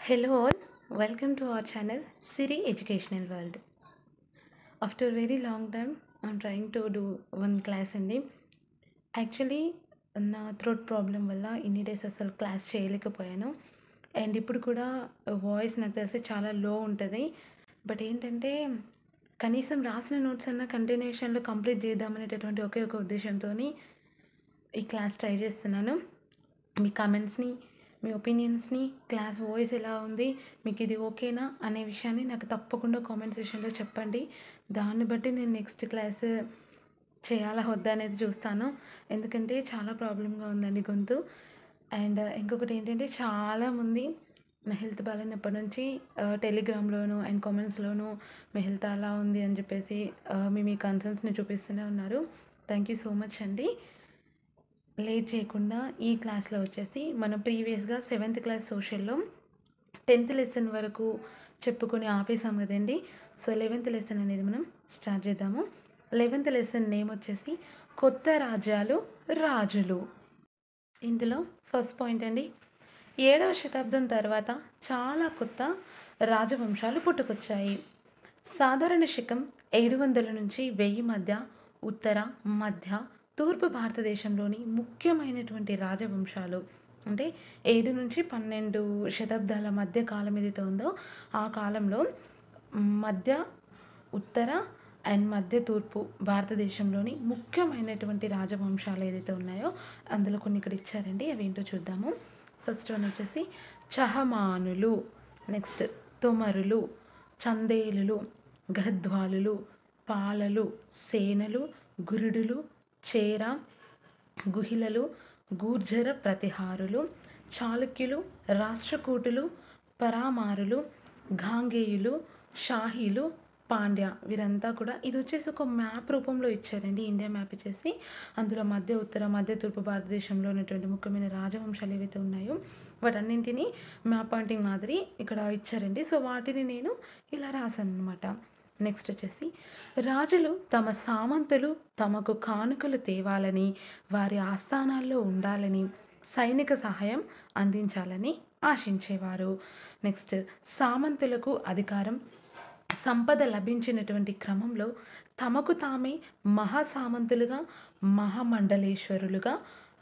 Hello all, welcome to our channel Siri Educational World. After a very long time, I'm trying to do one class అండి. Actually నా throat problem వల్ల ఇన్ని days అసలు class చేయలేకపోయాను. And ఇప్పుడు కూడా voice నాకు తెలిసి చాలా లో ఉంటుంది. బట్ ఏంటంటే కనీసం రాసిన నోట్స్ అన్న కంటిన్యూషన్లో కంప్లీట్ చేద్దామనేటటువంటి ఒకే ఒక ఉద్దేశంతో ఈ క్లాస్ ట్రై చేస్తున్నాను. మీ కామెంట్స్ని, మీ ఒపీనియన్స్ని, క్లాస్ వాయిస్ ఎలా ఉంది, మీకు ఇది ఓకేనా అనే విషయాన్ని నాకు తప్పకుండా కామెంట్ సెక్షన్లో చెప్పండి. దాన్ని బట్టి నేను నెక్స్ట్ క్లాస్ చేయాలా వద్దా అనేది చూస్తాను. ఎందుకంటే చాలా ప్రాబ్లంగా ఉందండి గొంతు. అండ్ ఇంకొకటి ఏంటంటే చాలామంది నా హెల్త్ బాగాలేనప్పటి నుంచి టెలిగ్రామ్లోను అండ్ కామెంట్స్లోను మీ హెల్త్ అలా ఉంది అని చెప్పేసి మీ కన్సర్న్స్ని చూపిస్తూనే ఉన్నారు. థ్యాంక్ యూ సో మచ్ అండి. లేట్ చేయకుండా ఈ క్లాస్లో వచ్చేసి మనం ప్రీవియస్గా 7th క్లాస్ సోషల్లో 10th లెసన్ వరకు చెప్పుకొని ఆపేసాం కదండి. సో 11th లెసన్ అనేది మనం స్టార్ట్ చేద్దాము. 11th లెసన్ నేమ్ వచ్చేసి కొత్త రాజ్యాలు రాజులు. ఇందులో ఫస్ట్ పాయింట్ అండి, 7వ శతాబ్దం తర్వాత చాలా కొత్త రాజవంశాలు పుట్టుకొచ్చాయి. సాధారణ శకం 700 నుంచి 1000 మధ్య ఉత్తర, మధ్య, తూర్పు భారతదేశంలోని ముఖ్యమైనటువంటి రాజవంశాలు అంటే 7 నుంచి 12 శతాబ్దాల మధ్య కాలం ఏదైతే ఉందో ఆ కాలంలో మధ్య, ఉత్తర అండ్ మధ్య తూర్పు భారతదేశంలోని ముఖ్యమైనటువంటి రాజవంశాలు ఏదైతే ఉన్నాయో అందులో కొన్ని ఇక్కడ ఇచ్చారండి. అవి ఏంటో చూద్దాము. ఫస్ట్ వన్ వచ్చేసి చహమానులు, నెక్స్ట్ తొమరులు, చందేలులు, గద్వాలులు, పాలలు, సేనలు, గురుడులు, చేర, గుహిలలు, గూర్జర ప్రతిహారులు, చాళుక్యులు, రాష్ట్రకూటులు, పరామారులు, గాంగేయులు, షాహీలు, పాండ్య, వీరంతా కూడా ఇది వచ్చేసి ఒక మ్యాప్ రూపంలో ఇచ్చారండి. ఇండియా మ్యాప్ ఇచ్చేసి అందులో మధ్య, ఉత్తర, మధ్య తూర్పు భారతదేశంలో ఉన్నటువంటి ముఖ్యమైన రాజవంశాలు ఏవైతే ఉన్నాయో వాటన్నింటినీ మ్యాప్ పాయింటింగ్ మాదిరి ఇక్కడ ఇచ్చారండి. సో వాటిని నేను ఇలా రాశాను అనమాట. నెక్స్ట్ వచ్చేసి రాజులు తమ సామంతులు తమకు కానుకలు తేవాలని, వారి ఆస్థానాల్లో ఉండాలని, సైనిక సహాయం అందించాలని ఆశించేవారు. నెక్స్ట్ సామంతులకు అధికారం, సంపద లభించినటువంటి క్రమంలో తమకు తామే మహాసామంతులుగా, మహామండలేశ్వరులుగా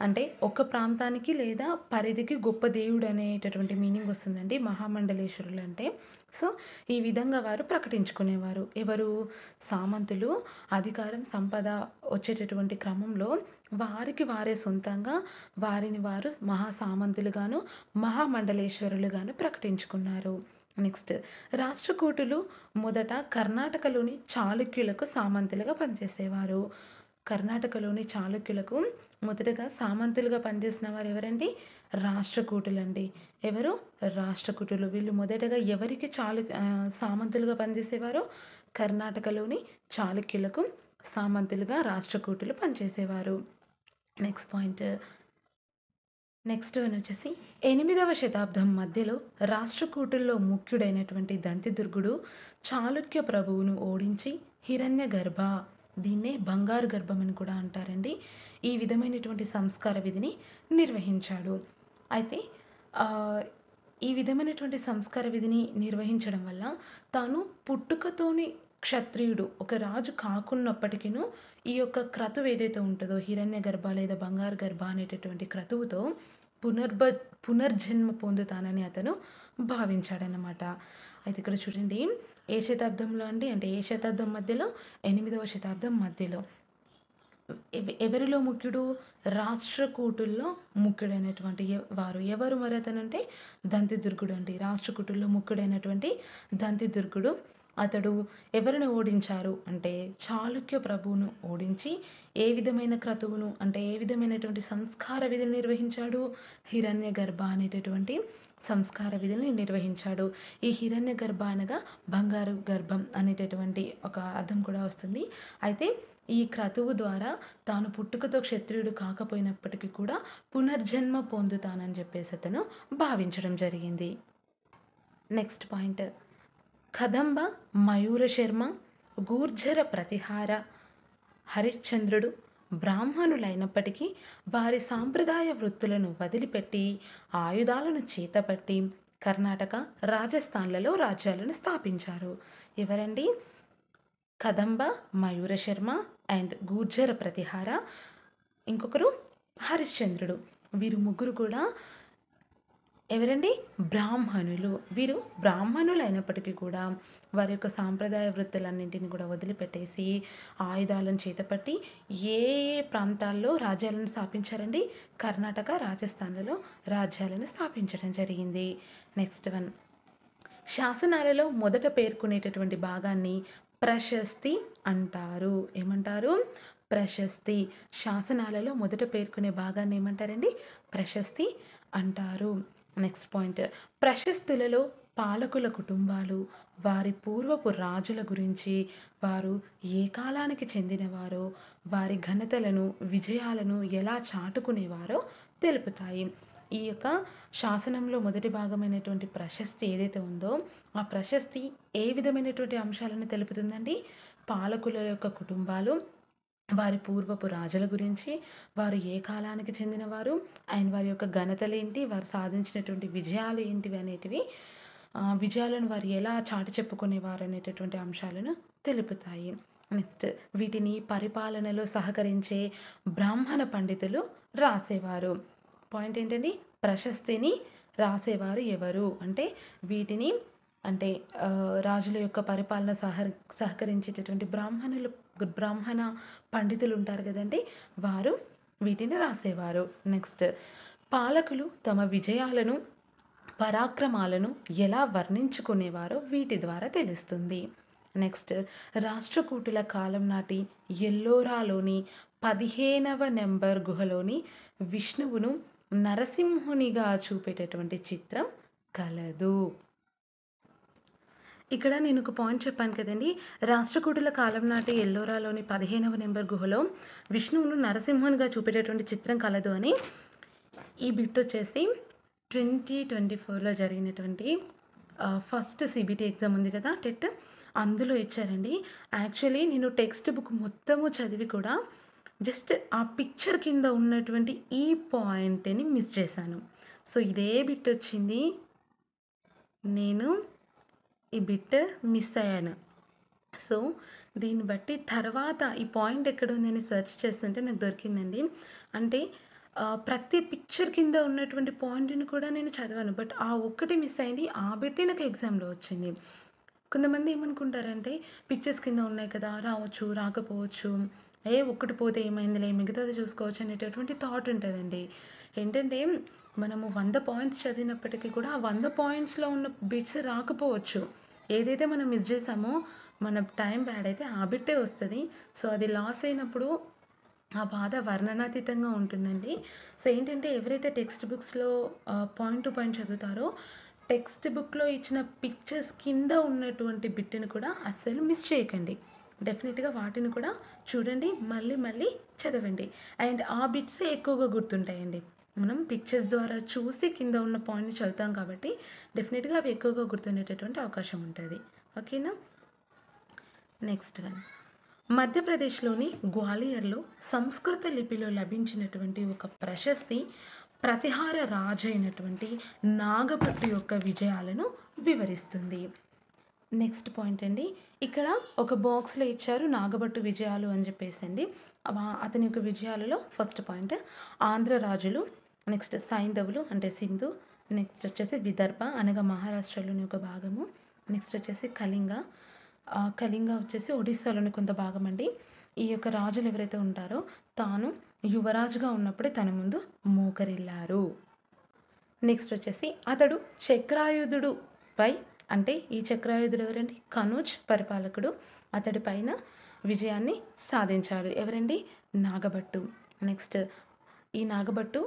అంటే ఒక ప్రాంతానికి లేదా పరిధికి గొప్ప దేవుడు అనేటటువంటి మీనింగ్ వస్తుందండి మహామండలేశ్వరులు అంటే. సో ఈ విధంగా వారు ప్రకటించుకునేవారు. ఎవరు? సామంతులు అధికారం, సంపద వచ్చేటటువంటి క్రమంలో వారికి వారే సొంతంగా వారిని వారు మహాసామంతులుగాను, మహామండలేశ్వరులుగాను ప్రకటించుకున్నారు. నెక్స్ట్ రాష్ట్రకూటులు మొదట కర్ణాటకలోని చాళుక్యులకు సామంతులుగా పనిచేసేవారు. కర్ణాటకలోని చాళుక్యులకు మొదటగా సామంతులుగా పనిచేసిన వారు ఎవరండి? రాష్ట్రకూటులండి. ఎవరు? రాష్ట్రకూటులు. వీళ్ళు మొదటగా ఎవరికి సామంతులుగా పనిచేసేవారు? కర్ణాటకలోని చాళుక్యులకు సామంతులుగా రాష్ట్రకూటులు పనిచేసేవారు. నెక్స్ట్ వన్ వచ్చేసి 8వ శతాబ్దం మధ్యలో రాష్ట్రకూటుల్లో ముఖ్యుడైనటువంటి దంతిదుర్గుడు చాళుక్య ప్రభువును ఓడించి హిరణ్య గర్భ, దీన్నే బంగారు గర్భం అని కూడా అంటారండి, ఈ విధమైనటువంటి సంస్కార విధిని నిర్వహించాడు. అయితే ఈ విధమైనటువంటి సంస్కార విధిని నిర్వహించడం వల్ల తాను పుట్టుకతోని క్షత్రియుడు, ఒక రాజు కాకున్నప్పటికీను ఈ యొక్క క్రతువు ఏదైతే ఉంటుందో హిరణ్య గర్భ లేదా బంగారు గర్భ అనేటటువంటి క్రతువుతో పునర్జన్మ పొందుతానని అతను భావించాడనమాట. అయితే ఇక్కడ చూడండి, ఏ శతాబ్దంలో అండి అంటే ఏ శతాబ్దం మధ్యలో? 8వ శతాబ్దం మధ్యలో. ఎవరిలో ముఖ్యుడు? రాష్ట్రకూటుల్లో ముఖ్యుడైనటువంటి వారు ఎవరు మరి అతనంటే? దంతిదుర్గుడు అండి. రాష్ట్రకూటుల్లో ముఖ్యుడైనటువంటి దంతిదుర్గుడు అతడు ఎవరిని ఓడించారు అంటే చాళుక్య ప్రభువును ఓడించి ఏ విధమైన క్రతువును అంటే ఏ విధమైనటువంటి సంస్కార విధిని నిర్వహించాడు? హిరణ్య గర్భ అనేటటువంటి సంస్కార విధిని నిర్వహించాడు. ఈ హిరణ్య గర్భ అనగా బంగారు గర్భం అనేటటువంటి ఒక అర్థం కూడా వస్తుంది. అయితే ఈ క్రతువు ద్వారా తాను పుట్టుకతో క్షత్రియుడు కాకపోయినప్పటికీ కూడా పునర్జన్మ పొందుతానని చెప్పేసి అతను భావించడం జరిగింది. నెక్స్ట్ పాయింట్, కదంబ, మయూర శర్మ, గూర్జర ప్రతిహార, హరిశ్చంద్రుడు బ్రాహ్మణులైనప్పటికీ వారి సాంప్రదాయ వృత్తులను వదిలిపెట్టి ఆయుధాలను చేతపట్టి కర్ణాటక, రాజస్థాన్లలో రాజ్యాలను స్థాపించారు. ఎవరండి? కదంబ, మయూర శర్మ అండ్ గుర్జర ప్రతిహార, ఇంకొకరు హరిశ్చంద్రుడు. వీరు ముగ్గురు కూడా ఎవరండి? బ్రాహ్మణులు. వీరు బ్రాహ్మణులు అయినప్పటికీ కూడా వారి యొక్క సాంప్రదాయ వృత్తులన్నింటిని కూడా వదిలిపెట్టేసి ఆయుధాలను చేతపట్టి ఏ ఏ ప్రాంతాల్లో రాజ్యాలను స్థాపించారండి? కర్ణాటక, రాజస్థాన్లలో రాజ్యాలను స్థాపించడం జరిగింది. నెక్స్ట్ వన్, శాసనాలలో మొదట పేర్కొనేటటువంటి భాగాన్ని ప్రశస్తి అంటారు. ఏమంటారు? ప్రశస్తి. శాసనాలలో మొదట పేర్కొనే భాగాన్ని ఏమంటారండి? ప్రశస్తి అంటారు. నెక్స్ట్ పాయింట్, ప్రశస్తులలో పాలకుల కుటుంబాలు, వారి పూర్వపు రాజుల గురించి, వారు ఏ కాలానికి చెందినవారో, వారి ఘనతలను, విజయాలను ఎలా చాటుకునేవారో తెలుపుతాయి. ఈ యొక్క శాసనంలో మొదటి భాగమైనటువంటి ప్రశస్తి ఏదైతే ఉందో ఆ ప్రశస్తి ఏ విధమైనటువంటి అంశాలను తెలుపుతుందండి? పాలకుల యొక్క కుటుంబాలు, వారి పూర్వపు రాజుల గురించి, వారు ఏ కాలానికి చెందినవారు అండ్ వారి యొక్క ఘనతలేంటి, వారు సాధించినటువంటి విజయాలు ఏంటివి అనేటివి, విజయాలను వారు ఎలా చాటి చెప్పుకునేవారు అనేటటువంటి అంశాలను తెలుపుతాయి. నెక్స్ట్, వీటిని పరిపాలనలో సహకరించే బ్రాహ్మణ పండితులు రాసేవారు. పాయింట్ ఏంటండి? ప్రశస్తిని రాసేవారు ఎవరు అంటే వీటిని అంటే రాజుల యొక్క పరిపాలన సహకరించేటటువంటి బ్రాహ్మణ పండితులు ఉంటారు కదండి, వారు వీటిని రాసేవారు. నెక్స్ట్, పాలకులు తమ విజయాలను, పరాక్రమాలను ఎలా వర్ణించుకునేవారో వీటి ద్వారా తెలుస్తుంది. నెక్స్ట్, రాష్ట్రకూటుల కాలం నాటి ఎల్లోరాలోని 15వ నెంబర్ గుహలోని విష్ణువును నరసింహునిగా చూపేటటువంటి చిత్రం కలదు. ఇక్కడ నేను ఒక పాయింట్ చెప్పాను కదండి, రాష్ట్రకూటుల కాలం నాటి ఎల్లోరాలోని 15వ నెంబర్ గుహలో విష్ణువును నరసింహునిగా చూపేటటువంటి చిత్రం కలదు అని. ఈ బిట్ వచ్చేసి 2024లో జరిగినటువంటి ఫస్ట్ సిబిటి ఎగ్జామ్ ఉంది కదా, టెట్, అందులో ఇచ్చారండి. యాక్చువల్లీ నేను టెక్స్ట్ బుక్ మొత్తము చదివి కూడా జస్ట్ ఆ పిక్చర్ కింద ఉన్నటువంటి ఈ పాయింట్ని మిస్ చేశాను. సో ఇదే బిట్ వచ్చింది, నేను ఈ బిట్ మిస్ అయ్యాను. సో దీన్ని బట్టి తర్వాత ఈ పాయింట్ ఎక్కడ ఉందని సెర్చ్ చేస్తుంటే నాకు దొరికిందండి. అంటే ప్రతి పిక్చర్ కింద ఉన్నటువంటి పాయింట్ని కూడా నేను చదివాను, బట్ ఆ ఒక్కటి మిస్ అయింది. ఆ బిట్టే నాకు ఎగ్జామ్లో వచ్చింది. కొంతమంది ఏమనుకుంటారంటే పిక్చర్స్ కింద ఉన్నాయి కదా, రావచ్చు రాకపోవచ్చు, ఒక్కటి పోతే ఏమైందిలే మిగతాది చూసుకోవచ్చు అనేటటువంటి థాట్ ఉంటుందండి. ఏంటంటే మనము 100 పాయింట్స్ చదివినప్పటికీ కూడా ఆ 100 పాయింట్స్లో ఉన్న బిట్స్ రాకపోవచ్చు. ఏదైతే మనం మిస్ చేసామో మన టైం బ్యాడ్ అయితే ఆ బిట్టే వస్తుంది. సో అది లాస్ అయినప్పుడు ఆ బాధ వర్ణనాతీతంగా ఉంటుందండి. సో ఏంటంటే ఎవరైతే టెక్స్ట్ బుక్స్లో పాయింట్ టు పాయింట్ చదువుతారో టెక్స్ట్ బుక్లో ఇచ్చిన పిక్చర్స్ కింద ఉన్నటువంటి బిట్ని కూడా అస్సలు మిస్ చేయకండి. డెఫినెట్గా వాటిని కూడా చూడండి, మళ్ళీ మళ్ళీ చదవండి. అండ్ ఆ బిట్సే ఎక్కువగా గుర్తుంటాయండి. మనం పిక్చర్స్ ద్వారా చూసి కింద ఉన్న పాయింట్ని చదువుతాం కాబట్టి డెఫినెట్గా అవి ఎక్కువగా గుర్తుండేటటువంటి అవకాశం ఉంటుంది. ఓకేనా? నెక్స్ట్ వన్, మధ్యప్రదేశ్లోని గ్వాలియర్లో సంస్కృత లిపిలో లభించినటువంటి ఒక ప్రశస్తి ప్రతిహార రాజు అయినటువంటి నాగభట్టు యొక్క విజయాలను వివరిస్తుంది. నెక్స్ట్ పాయింట్ అండి, ఇక్కడ ఒక బాక్స్లో ఇచ్చారు నాగభట్టు విజయాలు అని చెప్పేసి అండి. అతని యొక్క విజయాలలో ఫస్ట్ పాయింట్ ఆంధ్ర రాజులు, నెక్స్ట్ సైంధవులు అంటే సింధు, నెక్స్ట్ వచ్చేసి విదర్భ అనగా మహారాష్ట్రలోని ఒక భాగము, నెక్స్ట్ వచ్చేసి కళింగ వచ్చేసి ఒడిస్సాలోని కొంత భాగం అండి. ఈ యొక్క రాజులు ఎవరైతే ఉంటారో తాను యువరాజుగా ఉన్నప్పుడే తన ముందు మోకరిల్లారు. నెక్స్ట్ వచ్చేసి అతడు చక్రాయుధుడు పై అంటే ఈ చక్రాయుధుడు ఎవరండి? కనూజ్ పరిపాలకుడు. అతడి పైన విజయాన్ని సాధించాడు. ఎవరండి? నాగభట్టు. నెక్స్ట్ ఈ నాగభట్టు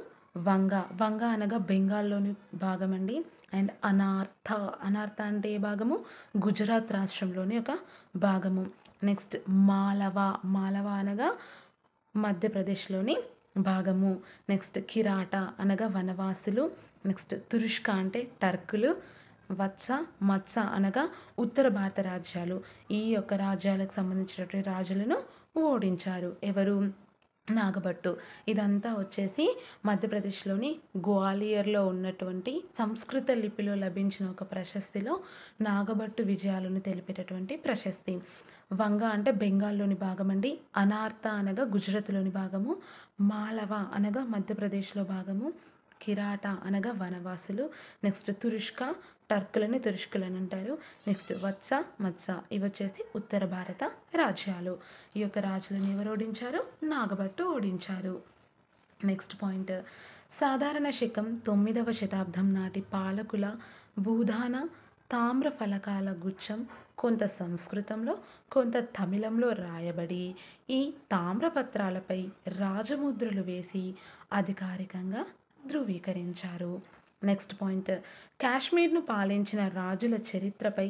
వంగ అనగా బెంగాల్లోని భాగం అండి. అండ్ అనార్త అంటే ఏ భాగము? గుజరాత్ రాష్ట్రంలోని ఒక భాగము. నెక్స్ట్ మాలవ అనగా మధ్యప్రదేశ్లోని భాగము. నెక్స్ట్ కిరాట అనగా వనవాసులు. నెక్స్ట్ తురుష్క అంటే టర్కులు. మత్స అనగా ఉత్తర భారత రాజ్యాలు. ఈ యొక్క రాజ్యాలకు సంబంధించినటువంటి రాజులను ఓడించారు. ఎవరు? నాగభట్టు. ఇదంతా వచ్చేసి మధ్యప్రదేశ్‌లోని గ్వాలియర్‌లో ఉన్నటువంటి సంస్కృత లిపిలో లభించిన ఒక ప్రశస్తిలో నాగభట్టు విజయాలను తెలిపేటటువంటి ప్రశస్తి. వంగ అంటే బెంగాల్‌లోని భాగమండి. అనార్త అనగా గుజరాత్‌లోని భాగము. మాలవ అనగా మధ్యప్రదేశ్‌లో భాగము. కిరాట అనగా వనవాసులు. నెక్స్ట్ తురుష్క టర్కులని తురుష్కులని అంటారు. నెక్స్ట్ వత్స, మత్స ఇవొచ్చేసి ఉత్తర భారత రాజ్యాలు. ఈ యొక్క రాజులను ఎవరు ఓడించారు? నాగభట్టు ఓడించారు. నెక్స్ట్ పాయింట్, సాధారణ శకం 9వ శతాబ్దం నాటి పాలకుల భూదాన తామ్ర ఫలకాల గుచ్ఛం కొంత సంస్కృతంలో కొంత తమిళంలో రాయబడి ఈ తామ్రపత్రాలపై రాజముద్రలు వేసి అధికారికంగా ధృవీకరించారు. నెక్స్ట్ పాయింట్, కాశ్మీర్ను పాలించిన రాజుల చరిత్రపై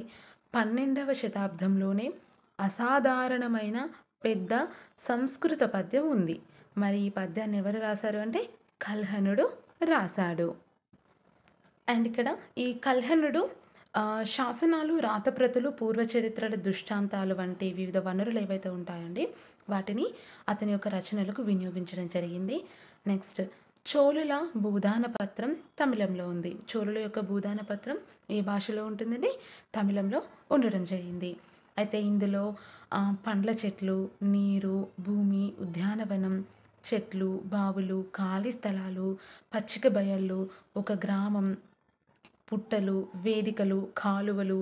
12వ శతాబ్దంలోనే అసాధారణమైన పెద్ద సంస్కృత పద్యం ఉంది. మరి ఈ పద్యాన్ని ఎవరు రాశారు అంటే కల్హణుడు రాశాడు. అండ్ ఇక్కడ ఈ కల్హణుడు శాసనాలు, రాతప్రతులు, పూర్వచరిత్రల దృష్టాంతాలు వంటి వివిధ వనరులు ఏవైతే ఉంటాయండి వాటిని అతని యొక్క రచనలకు వినియోగించడం జరిగింది. నెక్స్ట్, చోళుల భూదాన పత్రం తమిళంలో ఉంది. చోళుల యొక్క భూదాన పత్రం ఏ భాషలో ఉంటుందండి? తమిళంలో ఉండడం జరిగింది. అయితే ఇందులో పండ్ల చెట్లు, నీరు, భూమి, ఉద్యానవనం, చెట్లు, బావులు, ఖాళీ స్థలాలు, పచ్చిక బయళ్ళు, ఒక గ్రామం, పుట్టలు, వేదికలు, కాలువలు,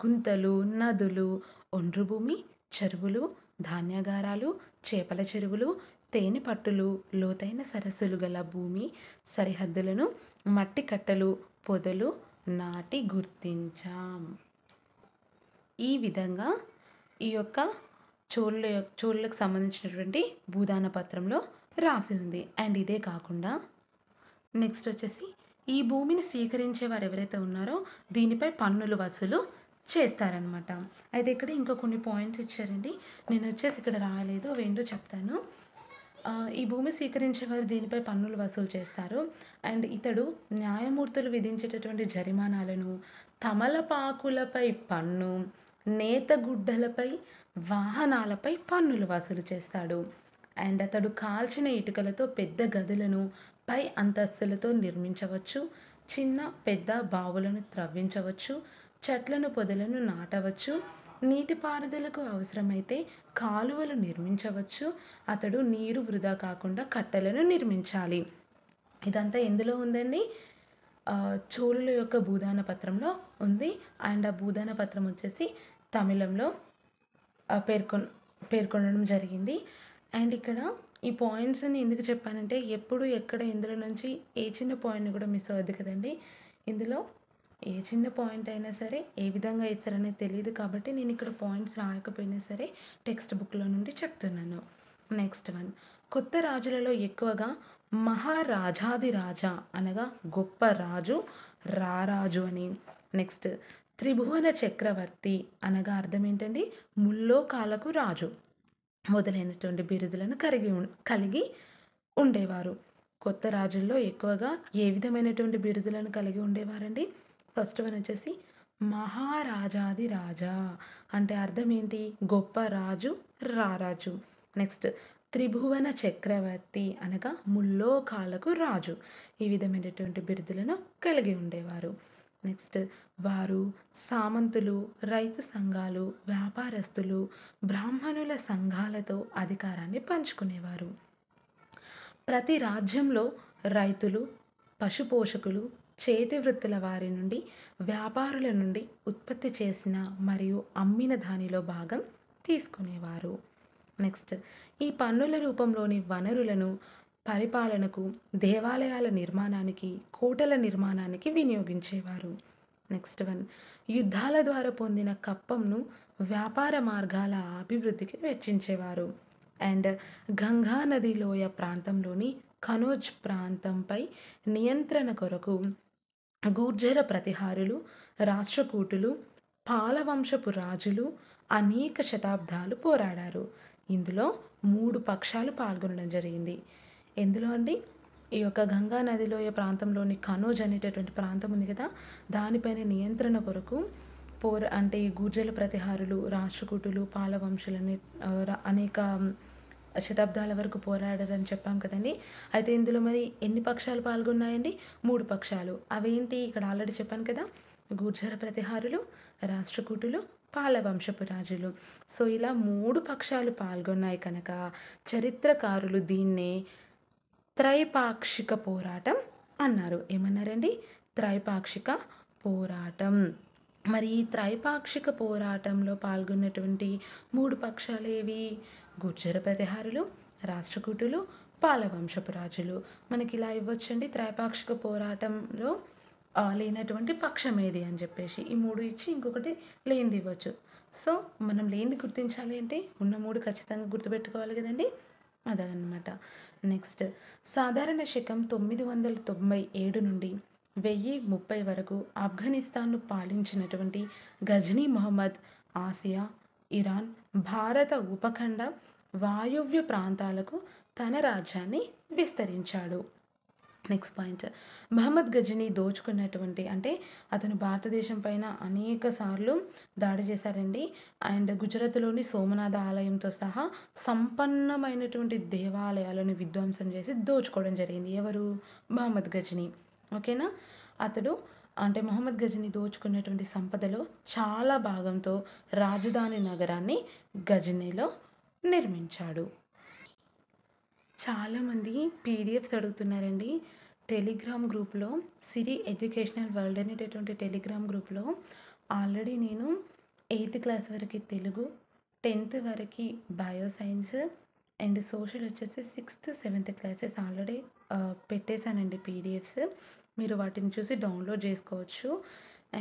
గుంతలు, నదులు, ఒండ్రు భూమి, చెరువులు, ధాన్యాగారాలు, చేపల చెరువులు, తేనె పట్టులు, లోతైన సరస్సులు గల భూమి సరిహద్దులను మట్టి కట్టలు, పొదలు నాటి గుర్తించాం. ఈ విధంగా ఈ యొక్క చోళులకు సంబంధించినటువంటి భూదాన పత్రంలో రాసి ఉంది. అండ్ ఇదే కాకుండా నెక్స్ట్ వచ్చేసి ఈ భూమిని స్వీకరించే వారు ఎవరైతే ఉన్నారో దీనిపై పన్నులు వసూలు చేస్తారనమాట. అయితే ఇక్కడ ఇంకా కొన్ని పాయింట్స్ ఇచ్చారండి. నేను వచ్చేసి ఇక్కడ రాయలేదు, అవేంటో చెప్తాను. ఈ భూమి స్వీకరించేవారు దీనిపై పన్నులు వసూలు చేస్తారు. అండ్ ఇతడు న్యాయమూర్తులు విధించేటటువంటి జరిమానాలను, తమలపాకులపై పన్ను, నేతగుడ్డలపై, వాహనాలపై పన్నులు వసూలు చేస్తాడు. అండ్ అతడు కాల్చిన ఇటుకలతో పెద్ద గదులను పై అంతస్తులతో నిర్మించవచ్చు, చిన్న పెద్ద బావులను త్రవ్వించవచ్చు, చెట్లను పొదలను నాటవచ్చు, నీటిపారుదలకు అవసరమైతే కాలువలు నిర్మించవచ్చు. అతడు నీరు వృధా కాకుండా కట్టలను నిర్మించాలి. ఇదంతా ఎందులో ఉందండి? చోళుల యొక్క భూదాన పత్రంలో ఉంది. అండ్ ఆ భూదాన పత్రం వచ్చేసి తమిళంలో పేర్కొనడం జరిగింది. అండ్ ఇక్కడ ఈ పాయింట్స్ని ఎందుకు చెప్పానంటే ఎప్పుడు ఎక్కడ ఇందులో నుంచి ఏ చిన్న పాయింట్ని కూడా మిస్ అవ్వద్దు కదండి. ఇందులో ఏ చిన్న పాయింట్ అయినా సరే ఏ విధంగా ఇస్తారనేది తెలియదు కాబట్టి నేను ఇక్కడ పాయింట్స్ రాయకపోయినా సరే టెక్స్ట్ బుక్లో నుండి చెప్తున్నాను. నెక్స్ట్ వన్, కొత్త రాజులలో ఎక్కువగా మహారాజాది రాజా అనగా గొప్ప రాజు, రారాజు అని. నెక్స్ట్, త్రిభువన చక్రవర్తి అనగా అర్థం ఏంటండి? ముల్లోకాలకు రాజు మొదలైనటువంటి బిరుదులను కలిగి ఉండేవారు. కొత్త రాజుల్లో ఎక్కువగా ఏ విధమైనటువంటి బిరుదులను కలిగి ఉండేవారండి? ఫస్ట్ వన్ వచ్చేసి మహారాజాది రాజా అంటే అర్థం ఏంటి? గొప్ప రాజు, రారాజు. నెక్స్ట్, త్రిభువన చక్రవర్తి అనగా ముల్లోకాలకు రాజు. ఈ విధమైనటువంటి బిరుదులను కలిగి ఉండేవారు. నెక్స్ట్, వారు సామంతులు, రైతు సంఘాలు, వ్యాపారస్తులు, బ్రాహ్మణుల సంఘాలతో అధికారాన్ని పంచుకునేవారు. ప్రతి రాజ్యంలో రైతులు, పశుపోషకులు, చేతి వృత్తుల వారి నుండి, వ్యాపారుల నుండి ఉత్పత్తి చేసిన మరియు అమ్మిన దానిలో భాగం తీసుకునేవారు. నెక్స్ట్, ఈ పన్నుల రూపంలోని వనరులను పరిపాలనకు, దేవాలయాల నిర్మాణానికి, కోటల నిర్మాణానికి వినియోగించేవారు. నెక్స్ట్ వన్, యుద్ధాల ద్వారా పొందిన కప్పంను వ్యాపార మార్గాల అభివృద్ధికి వెచ్చించేవారు. అండ్ గంగా నది లోయ ప్రాంతంలోని కనోజ్ ప్రాంతంపై నియంత్రణ కొరకు గూర్జర ప్రతిహారులు, రాష్ట్రకూటులు, పాలవంశపు రాజులు అనేక శతాబ్దాలు పోరాడారు. ఇందులో 3 పక్షాలు పాల్గొనడం జరిగింది. ఎందులో అండి? ఈ యొక్క గంగా నదిలోయ ప్రాంతంలోని కనోజ్ అనేటటువంటి ప్రాంతం ఉంది కదా, దానిపైన నియంత్రణ కొరకు అంటే ఈ గూర్జల ప్రతిహారులు, రాష్ట్రకూటులు, పాలవంశులని అనేక శతాబ్దాల వరకు పోరాడారని చెప్పాం కదండి. అయితే ఇందులో మరి ఎన్ని పక్షాలు పాల్గొన్నాయండి? 3 పక్షాలు. అవేంటి? ఇక్కడ ఆల్రెడీ చెప్పాను కదా! గుర్జర ప్రతిహారులు, రాష్ట్రకూటులు, పాలవంశపు రాజులు. సో, ఇలా 3 పక్షాలు పాల్గొన్నాయి కనుక చరిత్రకారులు దీన్నే త్రైపాక్షిక పోరాటం అన్నారు. ఏమన్నారండి? త్రైపాక్షిక పోరాటం. మరి ఈ త్రైపాక్షిక పోరాటంలో పాల్గొన్నటువంటి 3 పక్షాలేవి? గుర్జర ప్రతిహారులు, రాష్ట్రకూటులు, పాలవంశపు రాజులు. మనకి ఇలా ఇవ్వొచ్చండి త్రైపాక్షిక పోరాటంలో లేనటువంటి పక్షం ఏది అని చెప్పేసి. ఈ 3 ఇచ్చి ఇంకొకటి లేనిది ఇవ్వచ్చు. సో, మనం లేనిది గుర్తించాలి అంటే ఉన్న 3 ఖచ్చితంగా గుర్తుపెట్టుకోవాలి కదండి. అదనమాట. నెక్స్ట్ సాధారణ శకం 997 నుండి 1030 వరకు ఆఫ్ఘనిస్తాన్ను పాలించినటువంటి గజ్నీ మొహమ్మద్ ఆసియా, ఇరాన్, భారత ఉపఖండ, వాయువ్య ప్రాంతాలకు తన రాజ్యాన్ని విస్తరించాడు. నెక్స్ట్ పాయింట్, మహమ్మద్ గజ్నీ దోచుకున్నటువంటి అంటే అతను భారతదేశం పైన అనేక సార్లు దాడి చేశారండి. అండ్ గుజరాత్లోని సోమనాథ ఆలయంతో సహా సంపన్నమైనటువంటి దేవాలయాలను విధ్వంసం చేసి దోచుకోవడం జరిగింది. ఎవరు? మహమ్మద్ గజ్నీ. ఓకేనా? అతడు అంటే మహమ్మద్ గజ్నీ దోచుకున్నటువంటి సంపదలో చాలా భాగంతో రాజధాని నగరాన్ని గజ్నీలో నిర్మించాడు. చాలామంది పీడిఎఫ్స్ అడుగుతున్నారండి. టెలిగ్రామ్ గ్రూప్లో సిరి ఎడ్యుకేషనల్ వరల్డ్ అనేటటువంటి టెలిగ్రామ్ గ్రూప్లో ఆల్రెడీ నేను 8th క్లాస్ వరకు తెలుగు, 10th వరకు బయోసైన్స్ అండ్ సోషల్ వచ్చేసి 6th, 7th క్లాసెస్ ఆల్రెడీ పెట్టేశానండి పీడిఎఫ్స్. మీరు వాటిని చూసి డౌన్లోడ్ చేసుకోవచ్చు.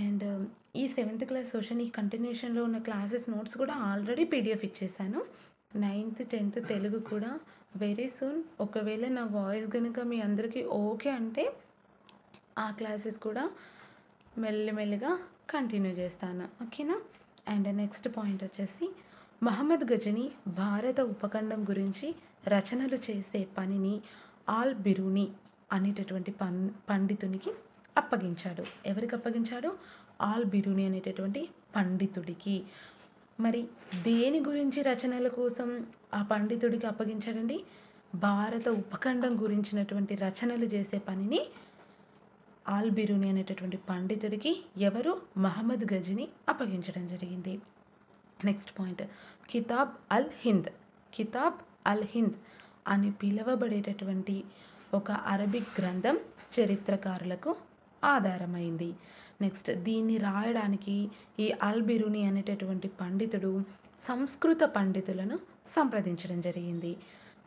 అండ్ ఈ 7th క్లాస్ సోషల్ ఈ కంటిన్యూషన్లో ఉన్న క్లాసెస్ నోట్స్ కూడా ఆల్రెడీ పీడిఎఫ్ ఇచ్చేసాను. 9th, 10th తెలుగు కూడా వెరీ సూన్. ఒకవేళ నా వాయిస్ కనుక మీ అందరికీ ఓకే అంటే ఆ క్లాసెస్ కూడా మెల్లిమెల్లిగా కంటిన్యూ చేస్తాను. ఓకేనా? అండ్ నెక్స్ట్ పాయింట్ వచ్చేసి మహమ్మద్ గజ్నీ భారత ఉపఖండం గురించి రచనలు చేసే పనిని ఆల్ బిరూని అనేటటువంటి పండితునికి అప్పగించాడు. ఎవరికి అప్పగించాడు? ఆల్ బిరూని అనేటటువంటి పండితుడికి. మరి దేని గురించి రచనల కోసం ఆ పండితుడికి అప్పగించాడండి? భారత ఉపఖండం గురించినటువంటి రచనలు చేసే పనిని ఆల్ బిరూని అనేటటువంటి పండితుడికి ఎవరు? మహమ్మద్ గజ్నీ అప్పగించడం జరిగింది. నెక్స్ట్ పాయింట్, కితాబ్ అల్ హింద్. కితాబ్ అల్ హింద్ అని పిలువబడేటటువంటి ఒక అరబిక్ గ్రంథం చరిత్రకారులకు ఆధారమైంది. నెక్స్ట్ దీన్ని రాయడానికి ఈ అల్ బిరూని అనేటటువంటి పండితుడు సంస్కృత పండితులను సంప్రదించడం జరిగింది.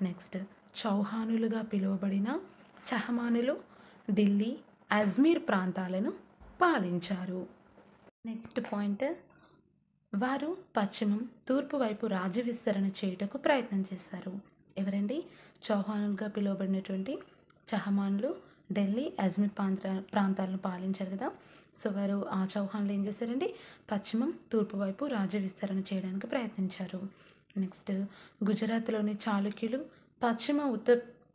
నెక్స్ట్ చౌహానులుగా పిలువబడిన చహమానులు ఢిల్లీ, అజ్మీర్ ప్రాంతాలను పాలించారు. నెక్స్ట్ పాయింట్, వారు పశ్చిమం, తూర్పు వైపు రాజ్య విస్తరణ చేయుటకు ప్రయత్నం చేశారు. ఎవరండి? చౌహానులుగా పిలువబడినటువంటి చహమానులు ఢిల్లీ, అజ్మీర్ ప్రాంతాలను పాలించారు కదా. సో వారు ఆ చౌహాన్లు ఏం చేశారండి? పశ్చిమం, తూర్పు వైపు రాజ్య విస్తరణ చేయడానికి ప్రయత్నించారు. నెక్స్ట్ గుజరాత్లోని చాళుక్యులు, పశ్చిమ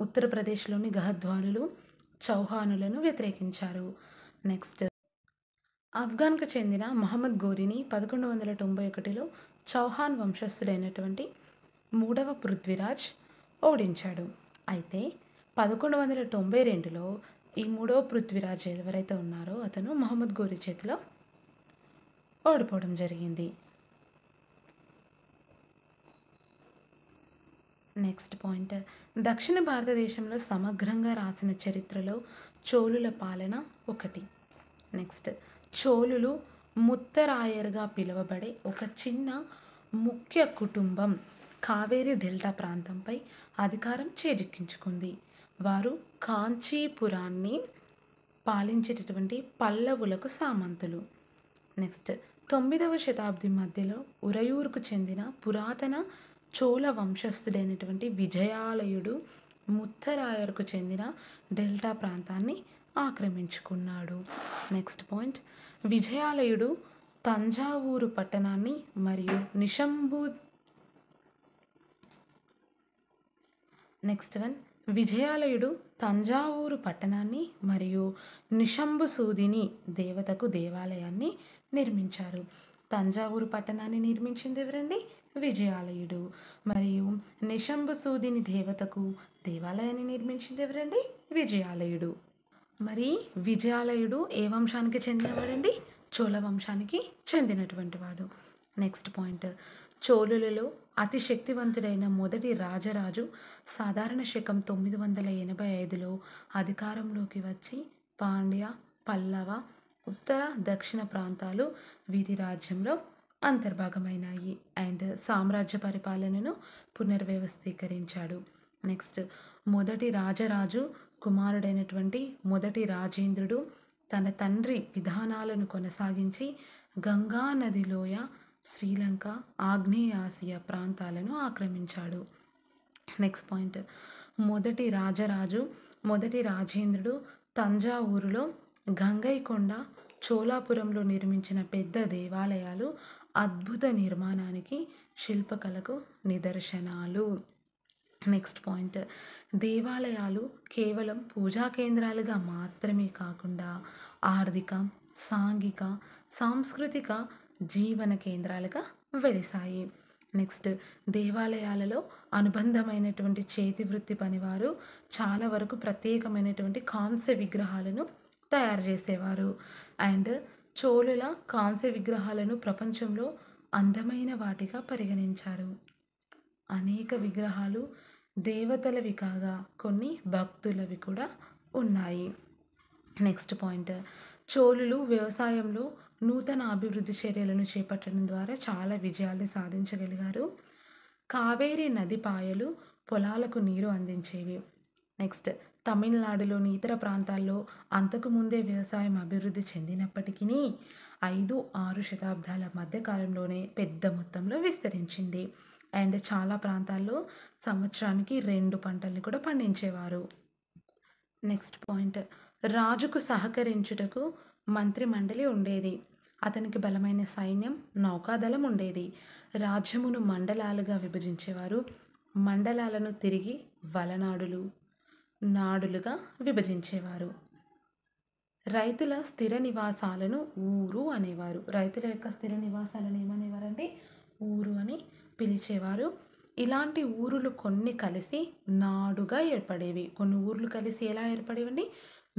ఉత్తరప్రదేశ్లోని గహద్వాలులు చౌహానులను వ్యతిరేకించారు. నెక్స్ట్ ఆఫ్ఘన్కు చెందిన మహమ్మద్ గోరీని 1191లో చౌహాన్ వంశస్థుడైనటువంటి 3వ పృథ్వీరాజ్ ఓడించాడు. అయితే 1192లో ఈ 3వ పృథ్వీరాజ్ ఎవరైతే ఉన్నారో అతను మహమ్మద్ గోరీ చేతిలో ఓడిపోవడం జరిగింది. నెక్స్ట్ పాయింట్, దక్షిణ భారతదేశంలో సమగ్రంగా రాసిన చరిత్రలో చోళుల పాలన ఒకటి. నెక్స్ట్ చోళులు ముత్తరాయర్గా పిలువబడే ఒక చిన్న ముఖ్య కుటుంబం కావేరీ డెల్టా ప్రాంతంపై అధికారం చేజిక్కించుకుంది. వారు కాంచీపురాన్ని పాలించేటటువంటి పల్లవులకు సామంతులు. నెక్స్ట్ 9వ శతాబ్ది మధ్యలో ఉరయూరుకు చెందిన పురాతన చోళ వంశస్థుడైనటువంటి విజయాలయుడు ముత్తరాయర్కు చెందిన డెల్టా ప్రాంతాన్ని ఆక్రమించుకున్నాడు. నెక్స్ట్ పాయింట్, విజయాలయుడు తంజావూరు పట్టణాన్ని మరియు విజయాలయుడు తంజావూరు పట్టణాన్ని మరియు నిశంభుసూదిని దేవతకు దేవాలయాన్ని నిర్మించారు. తంజావూరు పట్టణాన్ని నిర్మించింది ఎవరండి? విజయాలయుడు. మరియు నిశంభసూదిని దేవతకు దేవాలయాన్ని నిర్మించింది ఎవరండి? విజయాలయుడు. మరి విజయాలయుడు ఏ వంశానికి చెందినవాడండి? చోళ వంశానికి చెందినటువంటి వాడు. నెక్స్ట్ పాయింట్, చోళులలో అతి శక్తివంతుడైన మొదటి రాజరాజు సాధారణ శకం 985లో అధికారంలోకి వచ్చి పాండ్య, పల్లవ, ఉత్తర దక్షిణ ప్రాంతాలు వీరి రాజ్యంలో అంతర్భాగమైనాయి అండ్ సామ్రాజ్య పరిపాలనను పునర్వ్యవస్థీకరించాడు. నెక్స్ట్, మొదటి రాజరాజు కుమారుడైనటువంటి మొదటి రాజేంద్రుడు తన తండ్రి విధానాలను కొనసాగించి గంగా నది లోయ, శ్రీలంక, ఆగ్నేయ ఆసియా ప్రాంతాలను ఆక్రమించాడు. నెక్స్ట్ పాయింట్, మొదటి రాజేంద్రుడు తంజావూరులో గంగైకొండ, చోళాపురంలో నిర్మించిన పెద్ద దేవాలయాలు అద్భుత నిర్మాణానికి, శిల్పకళకు నిదర్శనాలు. నెక్స్ట్ పాయింట్, దేవాలయాలు కేవలం పూజా కేంద్రాలుగా మాత్రమే కాకుండా ఆర్థిక, సాంఘిక, సాంస్కృతిక జీవన కేంద్రాలుగా వెలిసాయి. నెక్స్ట్, దేవాలయాలలో అనుబంధమైనటువంటి చేతి వృత్తి పనివారు చాలా వరకు ప్రత్యేకమైనటువంటి కాంస్య విగ్రహాలను తయారు చేసేవారు అండ్ చోళుల కాంస్య విగ్రహాలను ప్రపంచంలో అందమైన వాటిగా పరిగణించారు. అనేక విగ్రహాలు దేవతలవి కాగా కొన్ని భక్తులవి కూడా ఉన్నాయి. నెక్స్ట్ పాయింట్, చోళులు వ్యవసాయంలో నూతన అభివృద్ధి చర్యలను చేపట్టడం ద్వారా చాలా విజయాలు సాధించగలిగారు. కావేరీ నది పాయలు పొలాలకు నీరు అందించేవి. నెక్స్ట్, తమిళనాడులోని ఇతర ప్రాంతాల్లో అంతకుముందే వ్యవసాయం అభివృద్ధి చెందినప్పటికీ 5-6 శతాబ్దాల మధ్యకాలంలోనే పెద్ద మొత్తంలో విస్తరించింది అండ్ చాలా ప్రాంతాల్లో సంవత్సరానికి 2 పంటల్ని కూడా పండించేవారు. నెక్స్ట్ పాయింట్, రాజుకు సహకరించుటకు మంత్రి మండలి ఉండేది. అతనికి బలమైన సైన్యం, నౌకాదళం ఉండేది. రాజ్యమును మండలాలుగా విభజించేవారు. మండలాలను తిరిగి వలనాడులు, నాడులుగా విభజించేవారు. రైతుల స్థిర నివాసాలను ఊరు అనేవారు. రైతుల యొక్క స్థిర నివాసాలను ఏమనేవారంటే ఊరు అని పిలిచేవారు. ఇలాంటి ఊరులు కొన్ని కలిసి నాడుగా ఏర్పడేవి. కొన్ని ఊర్లు కలిసి ఎలా ఏర్పడేవండి?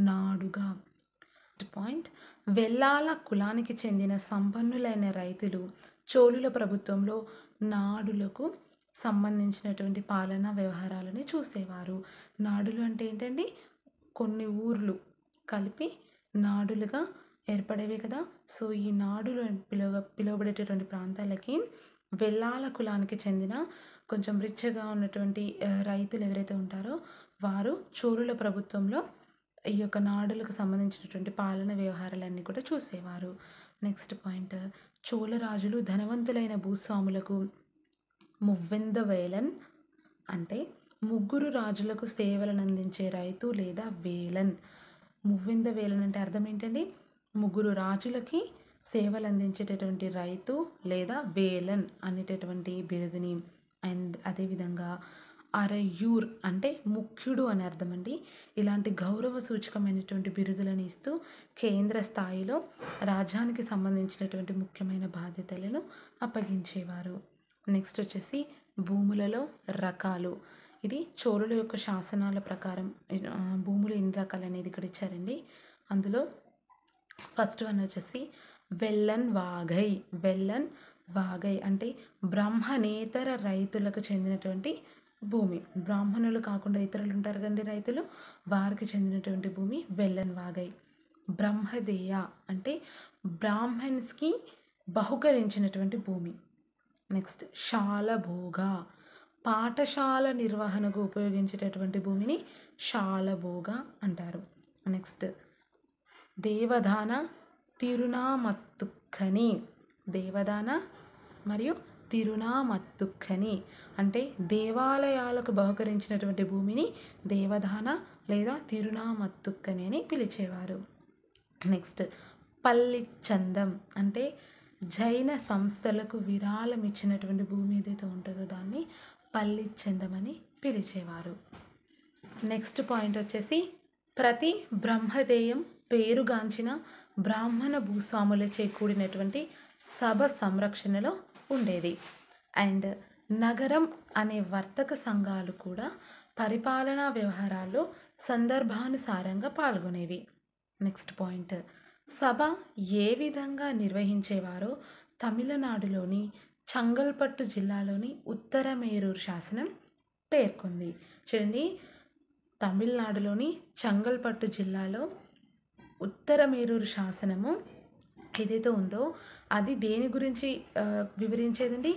నాడుగా. పాయింట్, వెల్లాల కులానికి చెందిన సంపన్నులైన రైతులు చోళుల ప్రభుత్వంలో నాడులకు సంబంధించినటువంటి పాలనా వ్యవహారాలని చూసేవారు. నాడులు అంటే ఏంటండి? కొన్ని ఊర్లు కలిపి నాడులుగా ఏర్పడేవి కదా. సో ఈ నాడులు పిలువబడేటటువంటి ప్రాంతాలకి వెల్లాల కులానికి చెందిన కొంచెం రిచ్గా ఉన్నటువంటి రైతులు ఎవరైతే ఉంటారో వారు చోళుల ప్రభుత్వంలో ఈ యొక్క నాడులకు సంబంధించినటువంటి పాలన వ్యవహారాలన్నీ కూడా చూసేవారు. నెక్స్ట్ పాయింట్, చోళరాజులు ధనవంతులైన భూస్వాములకు మువ్వెంద వేలన్ అంటే ముగ్గురు రాజులకు సేవలను అందించే రైతు లేదా వేలన్. మువ్వెంద వేలన్ అంటే అర్థం ఏంటండి? ముగ్గురు రాజులకి సేవలు అందించేటటువంటి రైతు లేదా వేలన్ అనేటటువంటి బిరుదుని అండ్ అదేవిధంగా అరయూర్ అంటే ముఖ్యుడు అని అర్థం అండి. ఇలాంటి గౌరవ సూచకమైనటువంటి బిరుదులను ఇస్తూ కేంద్ర స్థాయిలో రాజ్యానికి సంబంధించినటువంటి ముఖ్యమైన బాధ్యతలను అప్పగించేవారు. నెక్స్ట్ వచ్చేసి భూములలో రకాలు. ఇది చోళుల యొక్క శాసనాల ప్రకారం భూములు ఎన్ని రకాలు అనేది ఇక్కడ ఇచ్చారండి. అందులో ఫస్ట్ వన్ వచ్చేసి వెల్లన్ వాగై. వెల్లన్ వాగై అంటే బ్రాహ్మణేతర రైతులకు చెందినటువంటి భూమి. బ్రాహ్మణులు కాకుండా ఇతరులు ఉంటారు కదండి రైతులు, వారికి చెందినటువంటి భూమి వెల్లన్ వాగై. బ్రహ్మదేయ అంటే బ్రాహ్మణ్స్కి బహుకరించినటువంటి భూమి. నెక్స్ట్ శాలభోగ, పాఠశాల నిర్వహణకు ఉపయోగించేటటువంటి భూమిని శాలభోగ అంటారు. నెక్స్ట్ దేవదాన తిరునామత్తుక్కని. దేవదాన మరియు తిరునామత్తుక్కని అంటే దేవాలయాలకు బహుకరించినటువంటి భూమిని దేవదాన లేదా తిరునామత్తుక్కని అని పిలిచేవారు. నెక్స్ట్ పల్లిచందం అంటే జైన సంస్థలకు విరాళం ఇచ్చినటువంటి భూమి ఏదైతే ఉంటుందో దాన్ని పల్లిచందం అని పిలిచేవారు. నెక్స్ట్ పాయింట్ వచ్చేసి ప్రతి బ్రహ్మదేయం పేరుగాంచిన బ్రాహ్మణ భూస్వాములచే కూడినటువంటి సభ సంరక్షణలో ఉండేది. అండ్ నగరం అనే వర్తక సంఘాలు కూడా పరిపాలనా వ్యవహారాల్లో సందర్భానుసారంగా పాల్గొనేవి. నెక్స్ట్ పాయింట్, సభ ఏ విధంగా నిర్వహించేవారో తమిళనాడులోని చంగల్పట్టు జిల్లాలోని ఉత్తరమేరూరు శాసనం పేర్కొంది. చూడండి, తమిళనాడులోని చంగల్పట్టు జిల్లాలో ఉత్తరమేరూరు శాసనము ఏదైతే ఉందో అది దేని గురించి వివరించేదండి?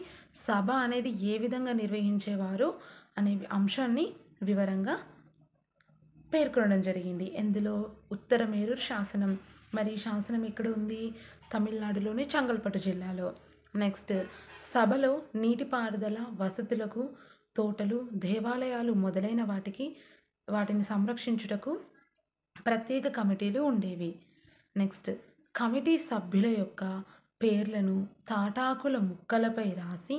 సభ అనేది ఏ విధంగా నిర్వహించేవారు అనే అంశాన్ని వివరంగా పేర్కొనడం జరిగింది. ఎందులో? ఉత్తరమేరూరు శాసనం. మరి ఈ శాసనం ఎక్కడ ఉంది? తమిళనాడులోని చంగల్పట్టు జిల్లాలో. నెక్స్ట్, సభలో నీటిపారుదల, వసతులకు, తోటలు, దేవాలయాలు మొదలైన వాటిని సంరక్షించుటకు ప్రత్యేక కమిటీలు ఉండేవి. నెక్స్ట్, కమిటీ సభ్యుల యొక్క పేర్లను తాటాకుల ముక్కలపై రాసి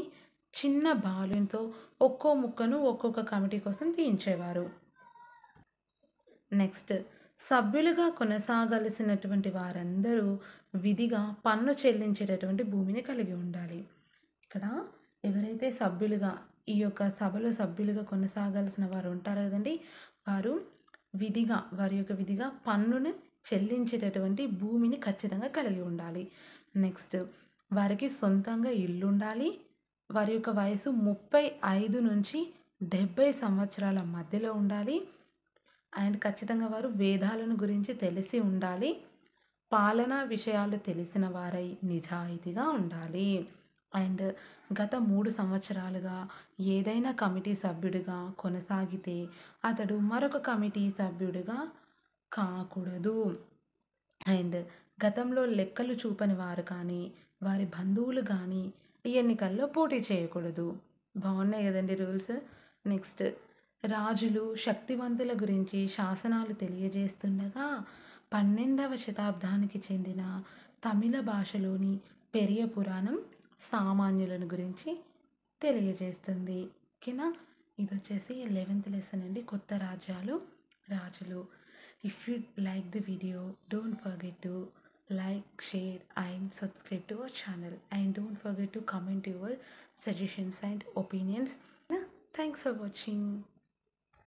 చిన్న బాలుతో ఒక్కో ముక్కను ఒక్కొక్క కమిటీ కోసం తీయించేవారు. నెక్స్ట్, సభ్యులుగా కొనసాగాల్సినటువంటి వారందరూ విధిగా పన్ను చెల్లించేటటువంటి భూమిని కలిగి ఉండాలి. ఇక్కడ ఎవరైతే సభ్యులుగా ఈ యొక్క సభలో సభ్యులుగా కొనసాగాల్సిన వారు ఉంటారు కదండి, వారి యొక్క విధిగా పన్నును చెల్లించేటటువంటి భూమిని ఖచ్చితంగా కలిగి ఉండాలి. నెక్స్ట్, వారికి సొంతంగా ఇల్లు ఉండాలి. వారి యొక్క వయసు 35 నుంచి 70 సంవత్సరాల మధ్యలో ఉండాలి. అండ్ ఖచ్చితంగా వారు వేదాలను గురించి తెలిసి ఉండాలి. పాలనా విషయాలు తెలిసిన వారై నిజాయితీగా ఉండాలి. అండ్ గత 3 సంవత్సరాలుగా ఏదైనా కమిటీ సభ్యుడిగా కొనసాగితే అతడు మరొక కమిటీ సభ్యుడిగా కాకూడదు. అండ్ గతంలో లెక్కలు చూపని వారు కానీ వారి బంధువులు కానీ ఈ ఎన్నికల్లో పోటీ చేయకూడదు. బాగున్నాయి కదండి రూల్స్. నెక్స్ట్, రాజులు శక్తివంతుల గురించి శాసనాలు తెలియజేస్తుండగా 12వ శతాబ్దానికి చెందిన తమిళ భాషలోని పెరియ పురాణం సామాన్యులను గురించి తెలియజేస్తుంది. ఓకేనా? ఇది వచ్చేసి 11th లెసన్ అండి, కొత్త రాజులు. If you like the video, don't forget to like, share and subscribe to our channel, and don't forget to comment your suggestions and opinions. Thanks for watching.